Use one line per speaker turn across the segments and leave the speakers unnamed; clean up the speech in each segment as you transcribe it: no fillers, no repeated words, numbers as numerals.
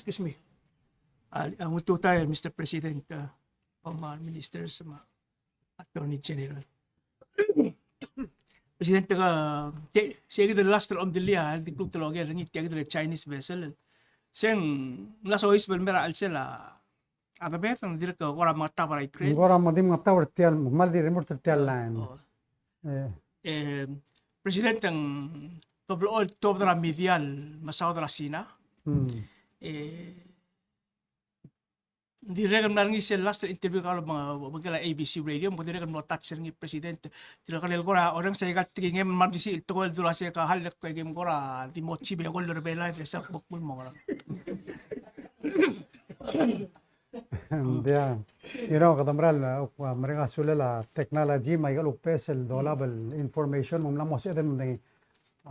excuse me. Ang uto tayo, Mr. President, ministers, Attorney General. Presidente ka, siya kita lastre om dilia, di klug talaga, rin tiya kita Chinese vessel. Siyang, nasa ois balmera al sila, ada bet, ang direk ka, wala mga tapar ay create.
Gora madim ngataw tial, mal di remote tial line.
Presidente ang kablo top dra medial masaw dra Sina. Hindi rin na rin siya last interview ka mga ABC radio, hindi rin mo touch rin presidente. Tira kanil ko ra, orang sa ikat tingin man disi ito ko dula siya ka halak ko game ko ra, di mo chibe ko lor bela sa bukul mo ra.
Dia, kadamral, mereka sulala technology, may galupes el dolable information, mumlamos ito ng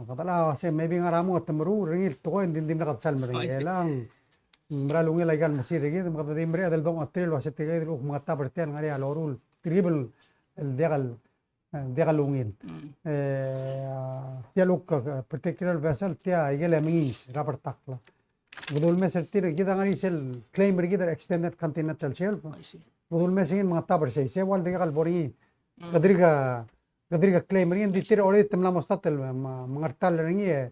kadala kasi maybe nga ramo at tamaru ringil to ko hindi nakatsal mereka lang. Meralungi lagi masih lagi, maka tadi mereka del dong atril wasit tiga itu mga tabertian ngari alorul tribal el dia lungin. Dia luk particular vessel dia igel mingis rapper takla. Budul mes tir kita ngari sel claim kita extended continental shelf. Budul mes ingin mga taber se wal dia kal bori kadriga claim ingin di tir ori temla mostatel mengertal ringi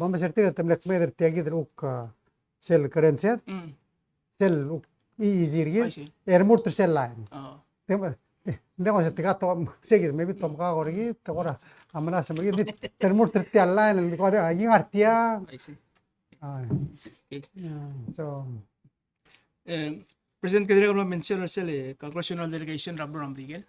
bamba sertir temlek meder tiagi uk sel currency sel easy ringi airmort sel line. Hindi ko siya tika to sige maybe tom ka origi to ora amana sa magi airmort tial line ko ada yung artia. So,
President Kadri ko mention sila congressional delegation Rabro Ramrigel.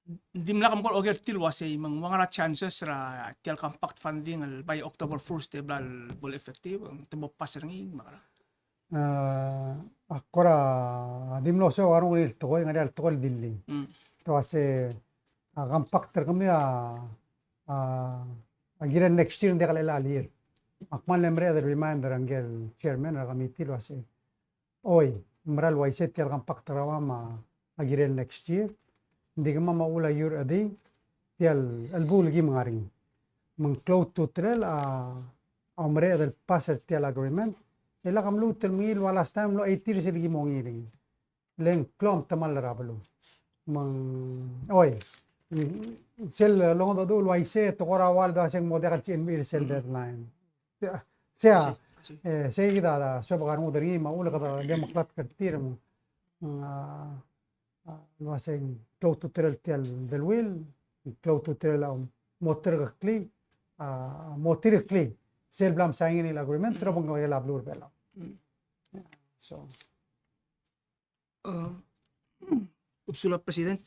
Hindi mo lang ko oger til wasay mga chances ra til compact funding by October 1st blal bol effective ang temo passer ngi mara.
Akora dimno so warung il to ngari al to dilli. To ase compact kami agiran next year hindi kalala alir. Akman lemre the reminder angel chairman ra kami tilo ase. Oy, maral waiset til compact rawa agiran next year. Hindi ka maula yur adi tial albul gi mangaring mang close to trail amre del passer tial agreement ela kam lu tel mil wala stam lo 80 sil gi mongiring leng klom tamal rabalo mang oy sel long do dul waise to kora wal da seng model chin mil sel deadline sia seguida da so bagar mo deri maula ka demokrat kartir mo lo hacen close to trail del wheel, close to trail motor kli, motor kli. Sel blam sign in agreement, pero bang kaya blur bela. So,
Upsula President,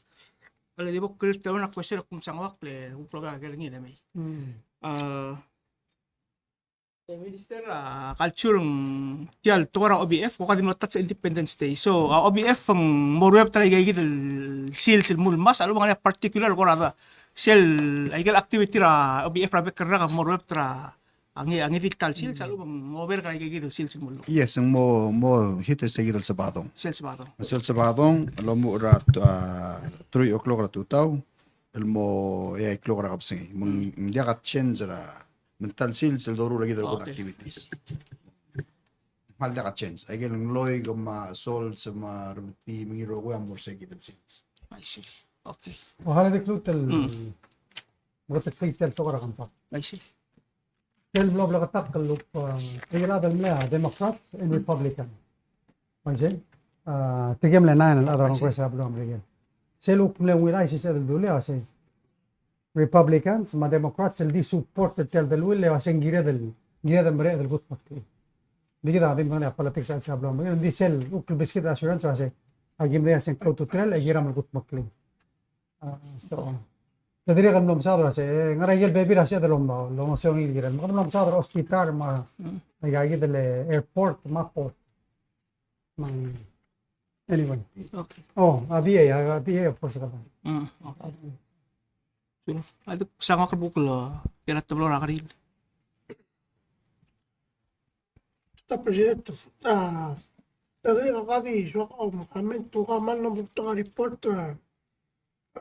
wala di ba clear tayo na question kung saan wak le, kung proga galing na may. Minister, culture tial tukara OBF ko kadin notat sa Independence Day. So OBF ang morweb talaga gid sales mulmas alo mga particular ko rada sel ay activity ra OBF ra bekra ka morweb tra ang digital sales alo bang over ka gid sales mul.
Yes, ang mo hit sa gid sa badong.
Sales badong.
Sales sa badong alo mo ra 3 o'clock ra tutaw. Mo 8 o'clock ra kapsing. Mong dia ka change ra mental sales el doro lagi daro activities. Mal da ka change. Ay gel loy go ma sol sa ma ruti miro ko amor sa gid sales.
I see. Okay.
wahala de klutel gotek tel to kora kampa.
I see.
Tel blob la katak kalup tigela dal mla Democrat and Republican. Manje tigem le nine la daro ko sa blom regel. Seluk mle wilai si sel dule ase Republicans, ma Democrats, el di support tel del will le wasen gira del mere del gut pakli. Digi da dim ngane politics al sablo ma di sel ukul biscuit assurance wase agim le asen ko to tel e gira mal gut pakli. So tadiri kan nom sadra se ngara yel baby rasya del lomba lo se oni gira ma nom sadra hospital ma ay gagi del airport ma port. Anyway.
Okay.
Oh, abia of course ka.
Okay. Ada sama kerbuklo kira tablo ra karil.
Ta presidente, tadi kakadi so amen tu kaman ng bukta reporter.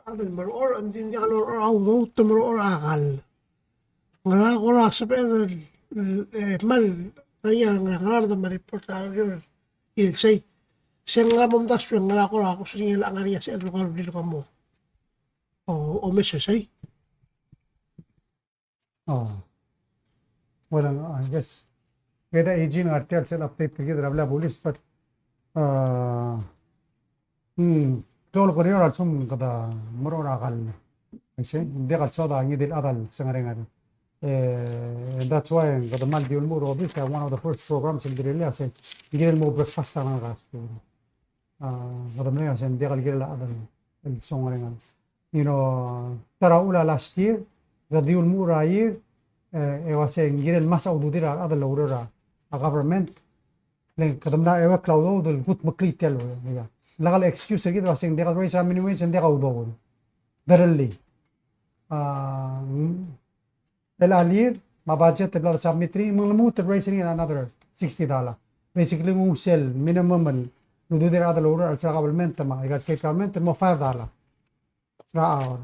Adel maror andin dia kalor au to maror akal. Ngara ko ra sa mal Kaya nga na ma-report tayo yun. Say, siya nga mamdas yung nga ako sa niya lang nga sa lugar dito ka mo. O message say.
Oh. Well, I guess kaya aging article sel update करके रबला पुलिस पर tol ko niyo ratsum kada muro rakal kasi hindi ka soda ang idil adal sa ngarengan that's why kada mal diul muro bis one of the first programs in Dirilla say gil mo breakfast ang kasto kada mo yan hindi ka gil adal el song ngarengan you know tara ula last year kada diul muro year was saying gil mas ududira adal lorora a government like kadamna ewa cloud dul gut maklitel ya lagal excuse gitu wasing dia raise sa minimum hindi ka udol darali elalir ma budget tabla submitri mungmu to raise in another $60 basically mo sell minimum lududir ada lor sa government ma igat state government mo $5 ra hour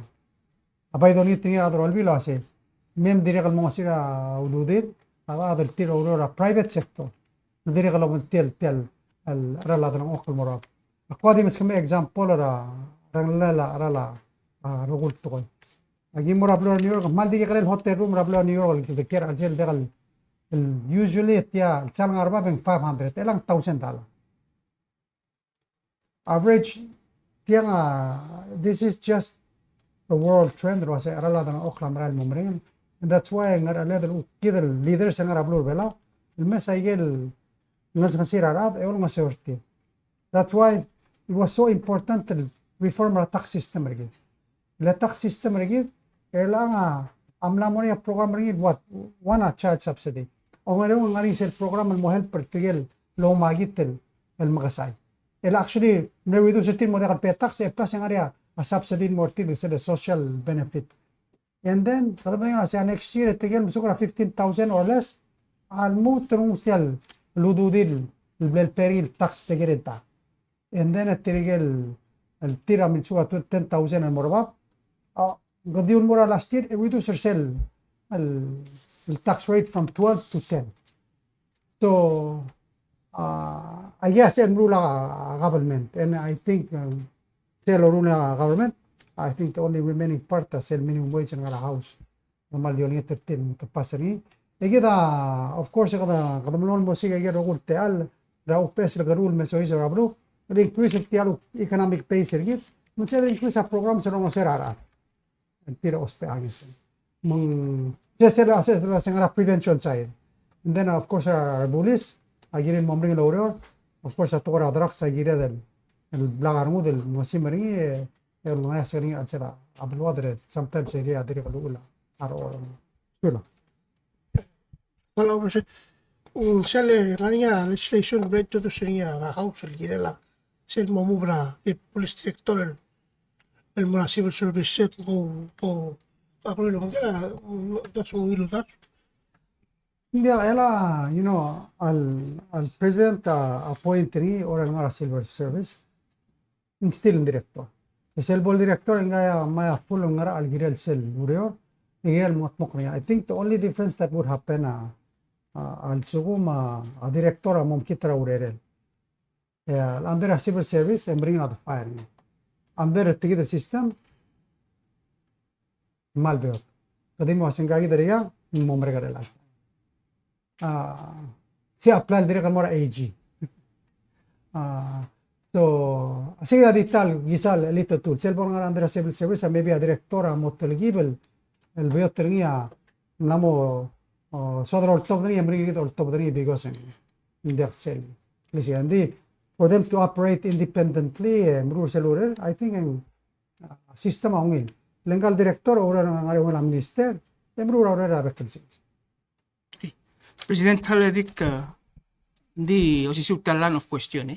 abay doni tingi ada rolbi lase mem dire kal mo sira ududir ada tir aurora private sector dire kal mo tel al rala dan okol morab Ako di mas kami example ra rala rugul to ko. Agi mo rablo New York mal di kalel hotel room rablo New York the care ajel degal usually tia sal ngarba beng $500 elang $1,000. Average tia this is just a world trend ro sa rala dan oklam ral mumrin and that's why ngar ale kidal leaders ngar rablo bela el mes aigel nas kasira rad e ol masorti. That's why it was so important to reform our tax system again. The tax system again, erlang amla mo niya program again what one child subsidy. O ngayon ng sel program mo help pertigel lo magitel el magasay. El actually no reduce tin mo de pay tax e plus ang area a subsidy mo tin sa the social benefit. And then kada nga sa next year tigel musukra 15,000 or less al mo tunong stial lududil el peril tax tegerenta. And then at tirigel el tira min suga 10,000 al morabab gadiun mura last year we do sell el tax rate from 12 to 10 so I guess and rula government and I think sell rula government I think the only remaining part is sell minimum wage in our house normal yun 13 kapasari egida of course kada malon mo siga gero kulteal ra upes la garul meso isa rabro increase tialo economic pace ergit masih increase a program sa mga serara tira ospe agis mong sesera sesera sa prevention side and then of course our bullies agirin momring lawyer of course atora drugs agira del el blagar mo del masimari el mga sering at sera abulwadre sometimes area dire kalula aro sula
Palau kasi sale kanya legislation break to sa niya house gila lang sel mo mubra el police director el mura civil service set ko ako rin naman kaya that's mo ilo that
hindi ela you know al president appointee or al mara civil service still director el bol director nga maya full nga al girel sel muriyo girel motmok niya I think the only difference that would happen al suguma a director mom kitra urerel under a civil service and bring out the fire under a ticket system malbeot kadi mo asingagi dariya momre garela si apply dire kan mora AG so sige dital gisal little tool selbon nga under a civil service maybe a director motolgibel el beot niya namo sodra ortob niya bring it ortob niya because in the cell listen andi for them to operate independently I think ang system ang legal director ora ng ngari minister ora vacancies
President Haladik di osisutalan of question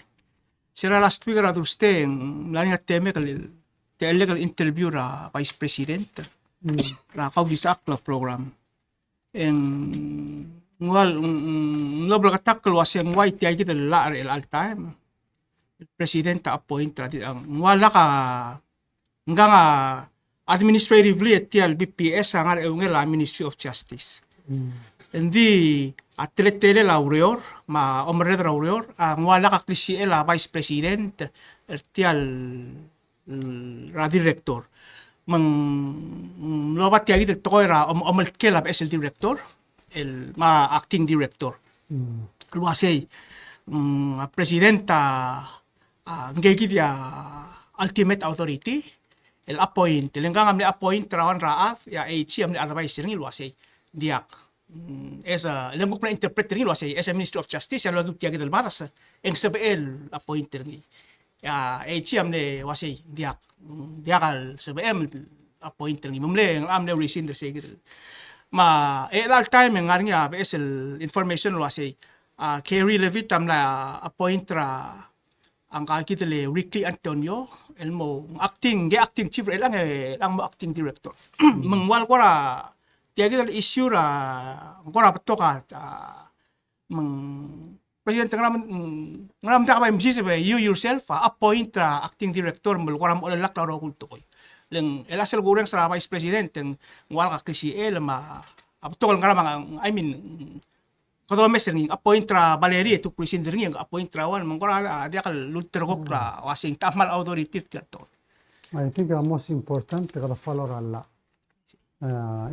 sira last week ra duste lani at teme the illegal interview ra vice president ra kaudisakla program en ngwal katakal waseng white ay kita la all time el presidente appoint di ang wala ka nga administratively at tial BPS ang ngel Ministry of Justice and di at tele la urior ma omred la urior ang wala ka klisi la vice president tial ra director mang lobat kaya gid tokoira omal kelab es el director el ma acting director luasay presidenta ngegid ya ultimate authority el appoint lengang amni appoint rawan raaf ya HC amni advice ring luasay diak as a lengkok na interpret ring luasay as a Minister of Justice ya lagi tiya gid batas eng sabel appoint ring ya HC amni wasay diak diakal sabem appoint ring mumle amni rescind say gid ma all time ng nga es el information luasay Kerry Levitt amla appoint ra ang kakitele Ricky Antonio el mo acting chief lang mo acting director mangwal ko ra tiagi issue ra ko ra to ka mang president ngram ta ba MCC ba you yourself appoint ra acting director mo ko ra mo lak ra kulto ko leng el asal gureng sa vice president ng wal ka klisi el ma aptol ngram I mean kada mes ring appoint ra Valerie to president ring appoint ra wan mangkora dia kal lutergok ra wasing tamal authority to.
I think the most important kada follow alla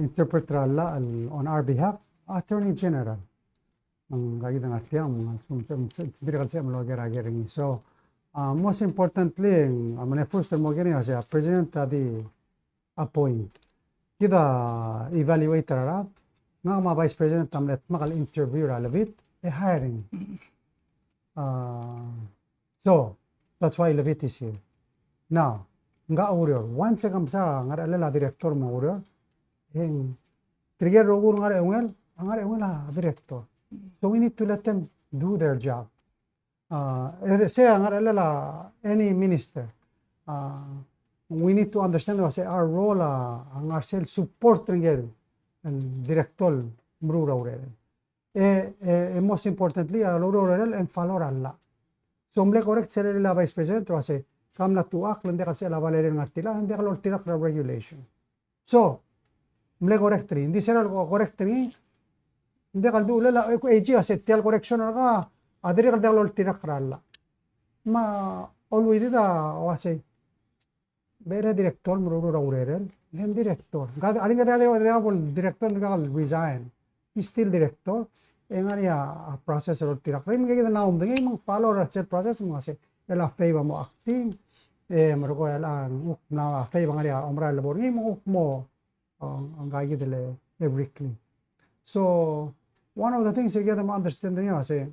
interpret alla on our behalf Attorney General ang gagawin ng atiyang mga sibira kasi mo gagawin so most importantly ang first mo gani kasi president di appoint kita evaluate ra nga mga vice president tamlet makal interview ra labit hiring so that's why Levit is here now nga uryor once kamsa nga alala director mo uryor en trigger rogur nga ungel director so we need to let them do their job say nga alala any minister we need to understand say our role ang ourselves support ringel el director mrura urel most importantly aloro urel en falor alla so mle correct sele la vice president wase kam na tuak lende kasi la valere ngatila hindi kalor tirak la regulation so mle correct rin hindi sera correct rin hindi kaldu la ko AG ase tial correction ka adire kalda lor tirak alla ma always da wase bere director mrura urel then director gad aling gad director ngal resign he's still director engani a process or tirak rin gagawin na ngay mga follow set process mo kasi ela favor mo acting marko ela na favor ngari omra labor ngay mo ang gagawin dele weekly so one of the things you get them understand niyo kasi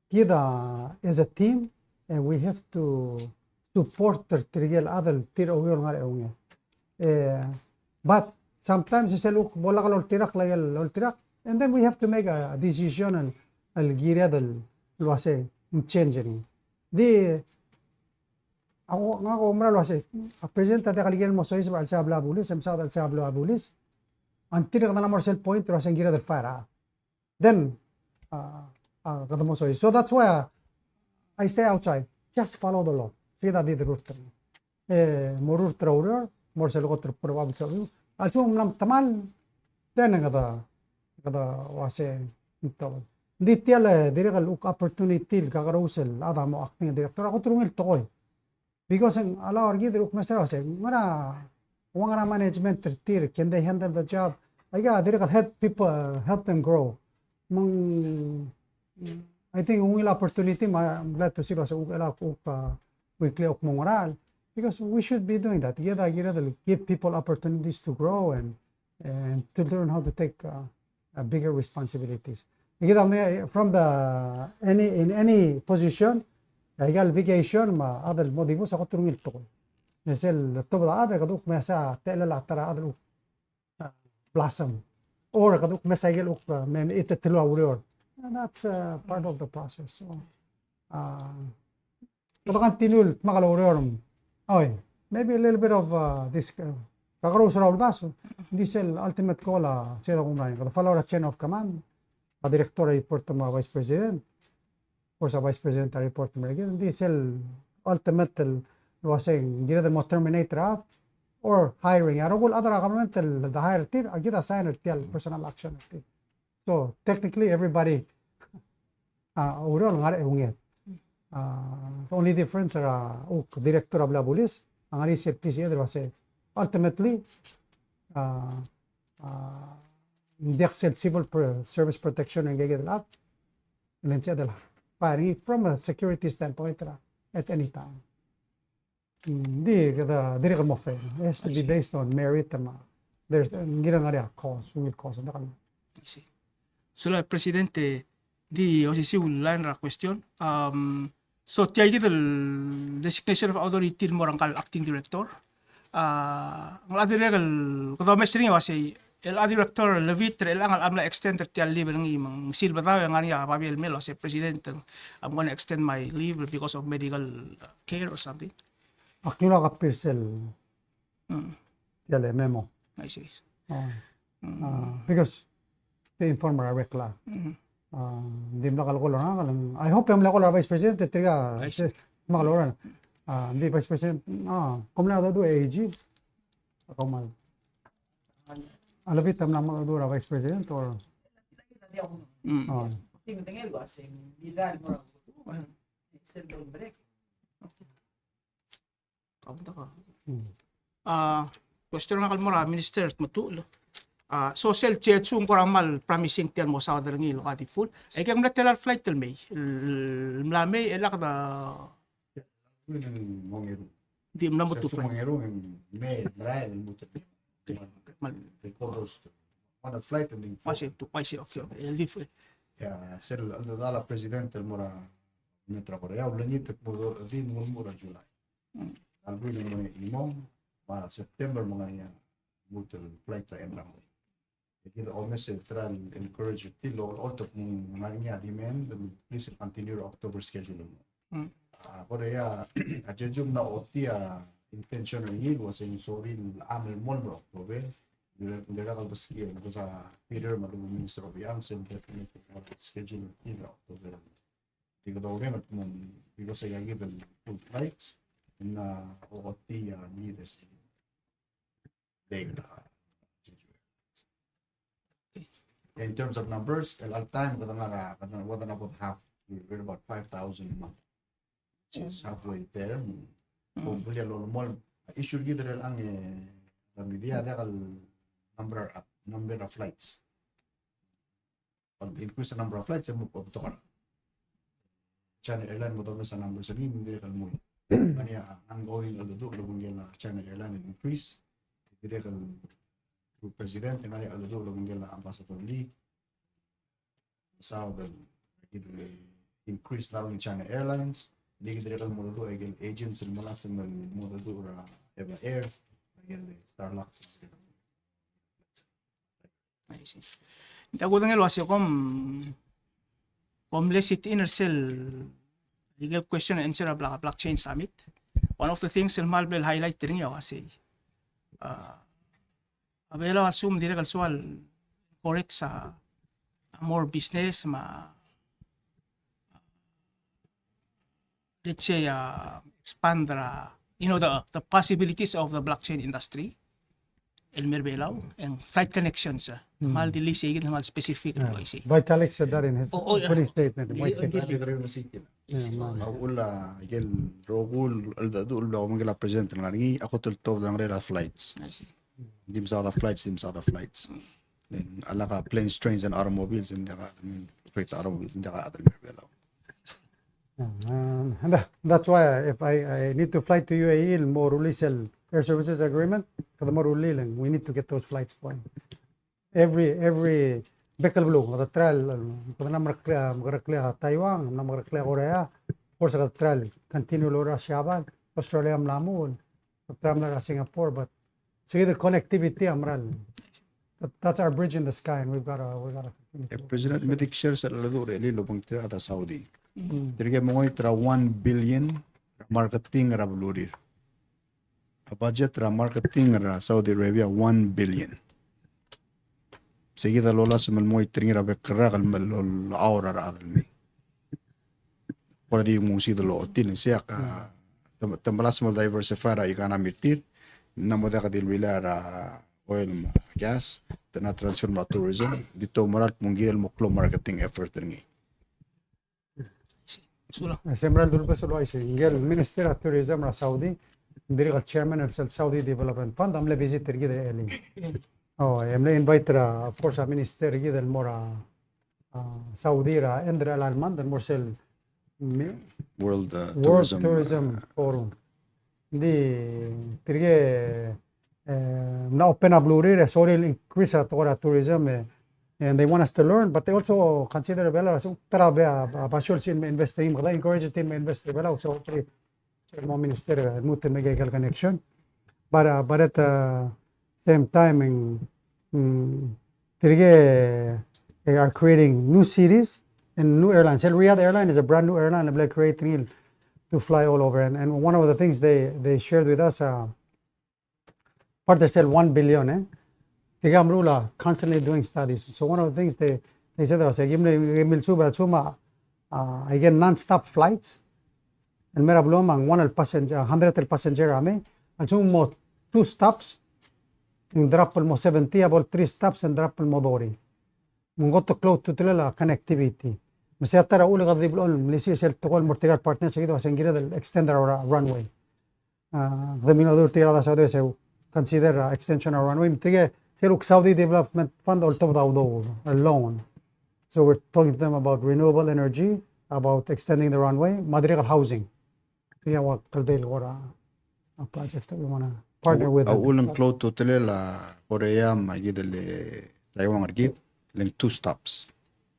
kita as a team and we have to support the other tiro nga unge but sometimes is look bola kalor tirak layal lol tirak and then we have to make a decision al gira del luase changing di ako nga ko umra luase a president ta kaligyan mo sois al sabla bulis sa al sabla bulis ang tirak na more sell point luase gira del fara then kada mo sois so that's why I stay outside just follow the law sida di route morur trauror mor se logo probable sa alchum nam tamal then kada wase ito di tiala direkal opportunity kakarusel ada mo acting director ako trungil tokoy because ang ala orgi diruk master wase mara wangara management tir can they handle the job aga direkal help people help them grow I think ungil opportunity ma glad to see wase ugala weekly of moral because we should be doing that give people opportunities to grow and to learn how to take bigger responsibilities from the in any position egal vacation ma other motivo sa kutrungil to nesel tobla ada kaduk mesa tela la tara ada blossom or kaduk mesa egal men itetlo awur that's part of the process so Kapag tinul, makalororum. Okay, maybe a little bit of this kakaroos raw baso. Diesel ultimate cola sila kung main. Kada follow the chain of command. A director report to mga vice president. O sa vice president report to mga diesel ultimate wasing hindi na mo terminate ra. or hiring. Aro kul other government the higher tier, agit assign tial personal action. So technically everybody urol ngare unget. The only difference are director of la police, ang ari CPC there was ultimately hindi accept civil service protection and gagawin lahat. And then siya firing from a security standpoint at any time. Hindi ka mo fail. It has to be based on merit. There's hindi na nga cause, will cause.
I see. So la presidente di OCC ulan ra question. So tiay the designation of authority mo rangkal acting director. Ang other regal kuno mesri nga si el director Levitre ang amla extend tial leave ng imang silba tayo nga niya Pabiel Melo si president I'm gonna extend my leave because of medical care or something.
Akila ka pirsel. Tial memo.
I see.
Because the informer rekla. Hindi mo nakalkulo na. I hope yung nakalkulo vice president. Tiga makalkulo na. Hindi vice president. Kung na do AG. Ako mal. Alapit tam na makalkulo vice president or.
Tinggal asing bidan mo lang. Instead of break.
Kapunta ka. Question nga kalmura, Minister, matulo. Social chechung koramal promising tiyan mo sa other ngilo kati full. Ay kang lateral flight till May. Mlamay, elak na di mo na mo to flight.
May, marahil, they call those one of flight and then
Paisi, okay.
Yeah, sel dala presidente el mura metra Korea ulanit mo din mo mura July. Algo ni mo imong ma September mga niya multiple flight ra emra mo. Kita almost central encourage tilo all to mga niya demand please continue October schedule mo. Korea ajejum na otia intention ni was in sorry amel mo October. Bila kalau sekian, kalau sa Peter malu Minister of Young, definitely schedule in October. Tiga tahun yang because saya given full flights na OT leaders in terms of numbers, all time kadang about half, we're about 5,000 a month, which is halfway there. Hopefully, a lot more issue gitu ang media ada kalau number of flights. Pag increase the number of flights, mo po ito ka. China Airline mo sa number sa hindi ka mo. Kanya ongoing aldo lubong na China Airline increase. Dire ka president nga aldo lubong na Ambassador Lee. Sa increase na rin China Airlines. Hindi dire ka mo do agents mo lang sa mo do Eva Air, Starlux.
Ako nang elwasyo less inner cell legal question and answer of blockchain summit. One of the things yang malbel highlight rin niya kasi abela assume dire kalsual correct sa more business let's say expand the possibilities of the blockchain industry. Elmer Belao and flight connections mal dili sige mal specific
Vitalik said that in his opening statement.
Ula again rogul aldadul ba mga present nga ni ako tulto ng rela flights. Dim sa the flights. Then alaka planes, trains and automobiles in the freight automobiles in the Elmer Belao.
That's why if I need to fly to UAE, more release air services agreement, we need to get those flights going. Every Bekal Blue, the trial, Taiwan, Korea, course the trial, continue Lora Shaban, Australia, Mlamu, Singapore, but see the connectivity, Amran. That's our bridge in the sky, and we've got to.
President Medic shares at Lado really lubong tira at Saudi. Tirga mo itra 1 billion marketing rablurir. A budget ra marketing ra Saudi Arabia 1 billion. Sige da lola sumal mo itring ra bekra kal malol aura ra adalmi. Por di mo si dalo tin siya ka tambalas mo diversify ra ikana mitir namo da kadil wila ra oil ma gas na transfer ma tourism dito maral mungirel mo klo marketing effort ringi.
Sula.
Semral dulpe solo ay ingel Minister of Tourism ra Saudi. Diri ka chairman of Saudi Development Fund amle visit tergi de eli. Oh, amle invite ra of course a minister gi del mora Saudi ra endra al alman del morsel
World
World
Tourism
Tourism Forum. Di tergi na open up blue sorry increase at tourism and they want us to learn, but they also consider Bella so tara ba bashol sin invest in mga encourage team invest Bella so hopefully mo minister mo te mega connection but at same time they are creating new cities and new airlines. El Riyadh airline is a brand new airline and they're creating it to fly all over and one of the things they shared with us part they sell 1 billion Tigamrula constantly doing studies. So one of the things they said was I get non-stop flights. And mera blomang one passenger 100 passenger ame. And mo 2 stops. And drop mo 70 about 3 stops and drop mo dori. Mungot to close to tila connectivity. Masiyatara uli kadibulon lisi sel tokol mortigal partner sa gito asenggira del extend our runway. The minador tirada sa se consider extension of runway. Tige Saudi Development Fund alone. So we're talking to them about renewable energy, about extending the runway, material housing. Kaya what projects that we want to partner with.
Ulang close to la Korea magidele Taiwan argit link 2 stops.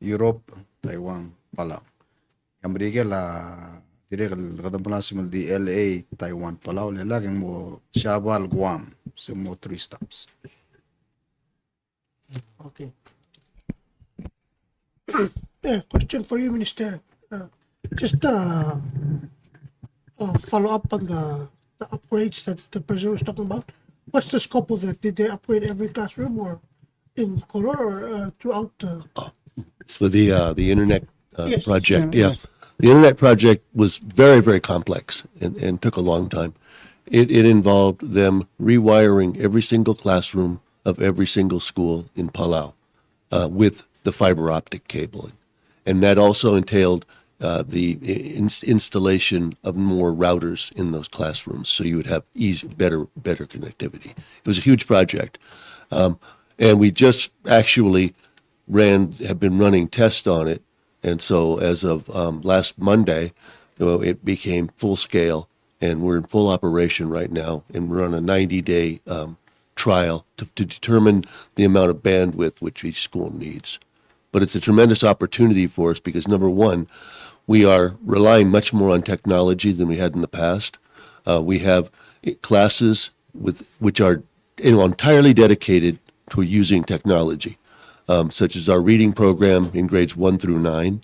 Europe, Taiwan, Palau. Amerika la direct kadampulan simul di LA, Taiwan, Palau le laging mo Siabal, Guam, so mo 3 stops.
Okay.
Yeah, question for you, Minister. Just follow up on the upgrades that the president was talking about. What's the scope of that? Did they upgrade every classroom or in Koror or throughout?
It's for the internet
Yes.
project. Yeah. The internet project was very, very complex and took a long time. It involved them rewiring every single classroom of every single school in Palau with the fiber optic cabling. And that also entailed the installation of more routers in those classrooms so you would have better connectivity. It was a huge project. And we just actually have been running tests on it. And so as of last Monday, it became full scale and we're in full operation right now. And we're on a 90-day trial to determine the amount of bandwidth which each school needs. But it's a tremendous opportunity for us because, number one, we are relying much more on technology than we had in the past. We have classes which are entirely dedicated to using technology, such as our reading program in grades 1 through 9.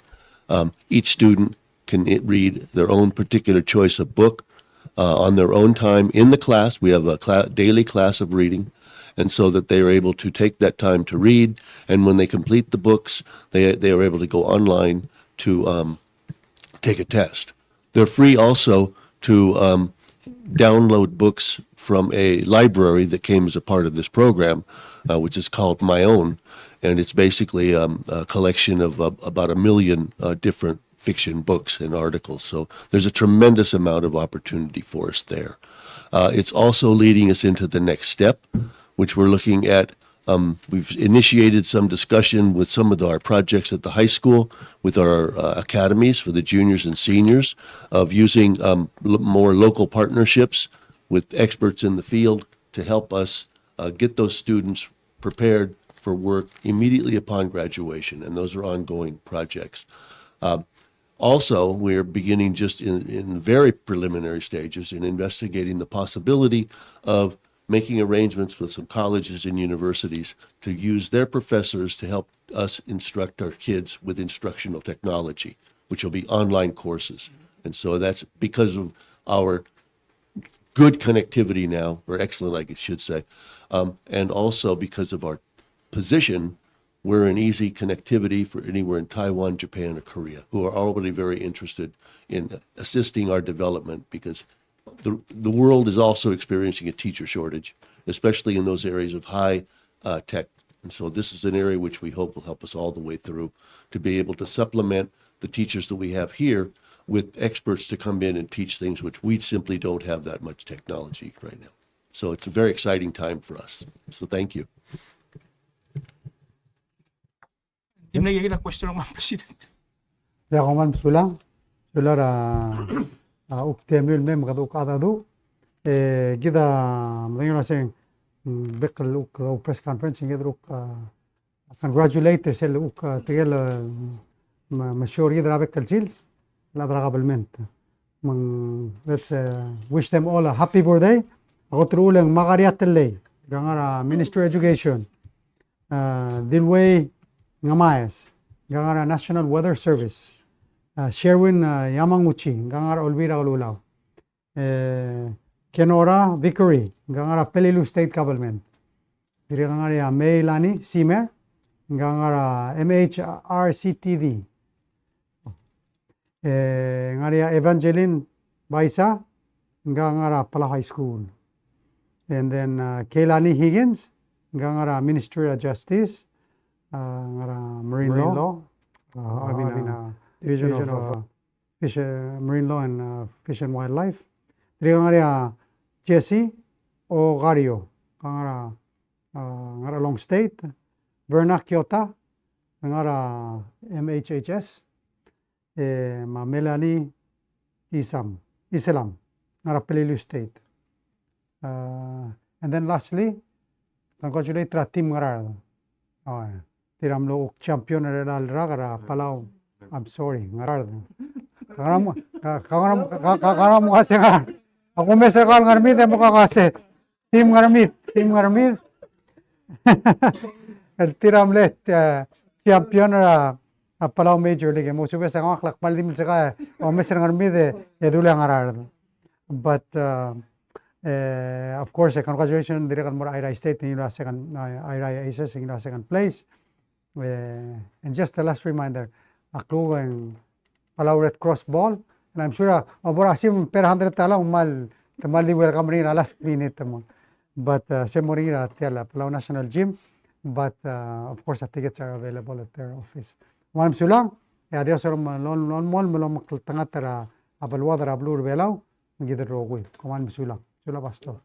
Each student can read their own particular choice of book on their own time in the class. We have a daily class of reading, and so that they are able to take that time to read. And when they complete the books, they are able to go online to take a test. They're free also to download books from a library that came as a part of this program, which is called My Own. And it's basically a collection of about 1 million different fiction books and articles. So there's a tremendous amount of opportunity for us there. It's also leading us into the next step, which we're looking at. We've initiated some discussion with some of our projects at the high school, with our academies for the juniors and seniors, of using more local partnerships with experts in the field to help us get those students prepared for work immediately upon graduation. And those are ongoing projects. Also, we're beginning just in very preliminary stages in investigating the possibility of making arrangements with some colleges and universities to use their professors to help us instruct our kids with instructional technology, which will be online courses. And so that's because of our good connectivity now, or excellent, I should say, and also because of our position. We're an easy connectivity for anywhere in Taiwan, Japan, or Korea, who are already very interested in assisting our development because the world is also experiencing a teacher shortage, especially in those areas of high tech. And so this is an area which we hope will help us all the way through to be able to supplement the teachers that we have here with experts to come in and teach things which we simply don't have that much technology right now. So it's a very exciting time for us. So thank you.
Hindi mo nagiging question ng mga president.
Ya koman sulang sulara uktemil mem gadu kadadu gida mdengna sing bekal uk press conference ngedruk congratulate sel uk tegel mashur gida bekal sils la draga belment man let's wish them all a happy birthday agotru ulang magariat lay gangara Ministry of Education Dilway ngamayas gangara National Weather Service Sherwin Yamanguchi gangara Olvira Olulaw Kenora Vickery gangara Pelilu State Government diri gangara Meilani Simer gangara MHRCTV ngara Evangeline Baisa gangara Palau High School and then Keilani Higgins gangara Ministry of Justice ngara Marine Law Division of Fish, Marine Law and Fish and Wildlife. Ngara Jesse Ogario ngara ngara Long State. Verna Kyota ngara MHHS. Melanie Islam ngara Pelilu State. And then lastly, congratulate ra team ngara. Tiramlo champion na ngara Palau. I'm sorry, ngarad. Kakaram mo kasi nga. Ako may sakal ngarmit mo ka kasi. Team ngarmit. Tiramlet champion na Palau Major League. Mo subes sa mga klakpal din sa kaya. O may sakal ngarmit edula ngarad. But of course, congratulations dire kan mo Irai State in the second Irai Aces in the second place. And just the last reminder, ako ang Palau Red Cross ball, and I'm sure asim per 100 tala umal di welcome rin last minute mo. But sa Morira tela Palau National Gym, but of course the tickets are available at their office. Wanam sulang, adios rom lon mall molom tangat tara abalwa dara blur belaw ngidro ko. Kuman sulang. Sula basto.